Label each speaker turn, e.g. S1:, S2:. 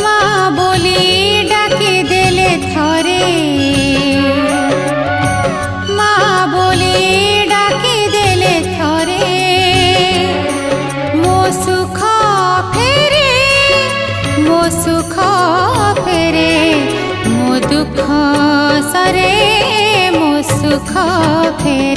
S1: माँ बोली डाकी देले थरे माँ बोली डाकी देले थरे मो सुख फेरे मो सुख फेरे मो दुख सरे मो सुख फेरे।